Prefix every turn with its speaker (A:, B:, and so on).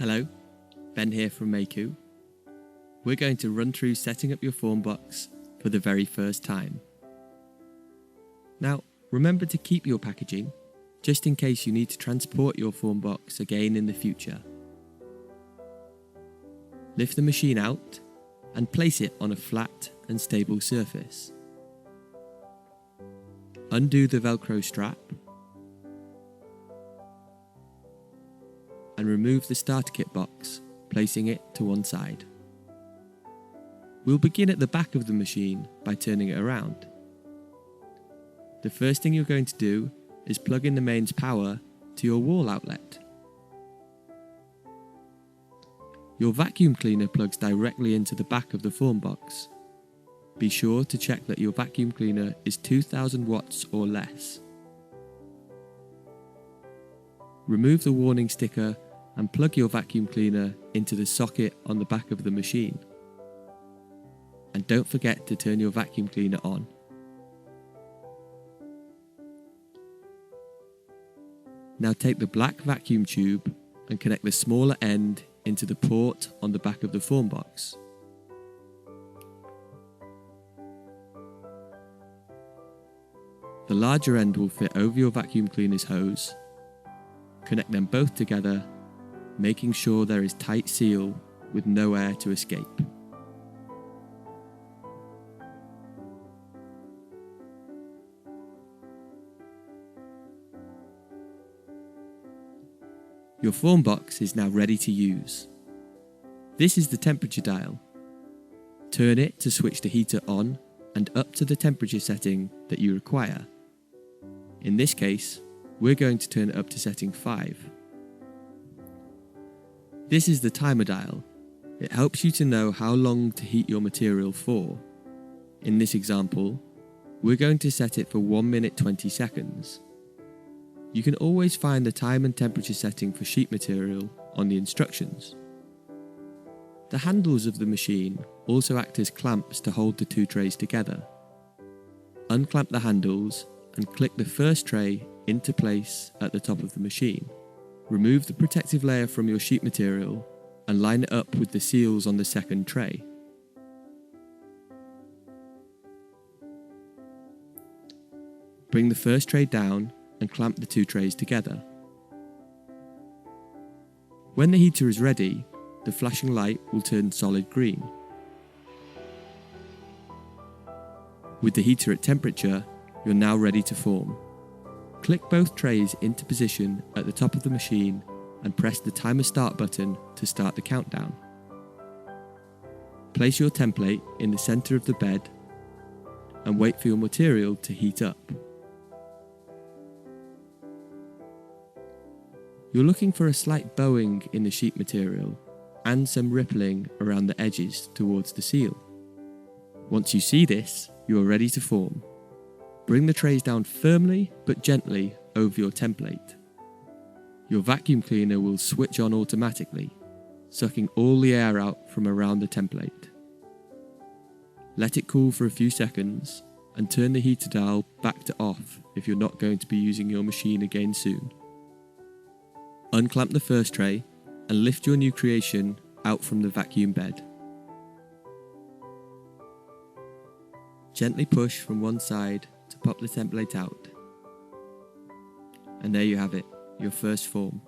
A: Hello, Ben here from Mayku. We're going to run through setting up your FormBox for the very first time. Now, remember to keep your packaging, just in case you need to transport your FormBox again in the future. Lift the machine out and place it on a flat and stable surface. Undo the Velcro strap and remove the starter kit box, placing it to one side. We'll begin at the back of the machine by turning it around. The first thing you're going to do is plug in the mains power to your wall outlet. Your vacuum cleaner plugs directly into the back of the FormBox. Be sure to check that your vacuum cleaner is 2000 watts or less. Remove the warning sticker and plug your vacuum cleaner into the socket on the back of the machine. And don't forget to turn your vacuum cleaner on. Now take the black vacuum tube and connect the smaller end into the port on the back of the FormBox. The larger end will fit over your vacuum cleaner's hose. Connect them both together, making sure there is tight seal with no air to escape. Your FormBox is now ready to use. This is the temperature dial. Turn it to switch the heater on and up to the temperature setting that you require. In this case, we're going to turn it up to setting 5. This is the timer dial. It helps you to know how long to heat your material for. In this example, we're going to set it for 1 minute 20 seconds. You can always find the time and temperature setting for sheet material on the instructions. The handles of the machine also act as clamps to hold the two trays together. Unclamp the handles and click the first tray into place at the top of the machine. Remove the protective layer from your sheet material and line it up with the seals on the second tray. Bring the first tray down and clamp the two trays together. When the heater is ready, the flashing light will turn solid green. With the heater at temperature, you're now ready to form. Click both trays into position at the top of the machine and press the timer start button to start the countdown. Place your template in the center of the bed and wait for your material to heat up. You're looking for a slight bowing in the sheet material and some rippling around the edges towards the seal. Once you see this, you are ready to form. Bring the trays down firmly but gently over your template. Your vacuum cleaner will switch on automatically, sucking all the air out from around the template. Let it cool for a few seconds and turn the heater dial back to off if you're not going to be using your machine again soon. Unclamp the first tray and lift your new creation out from the vacuum bed. Gently push from one side to pop the template out. And there you have it, your first form.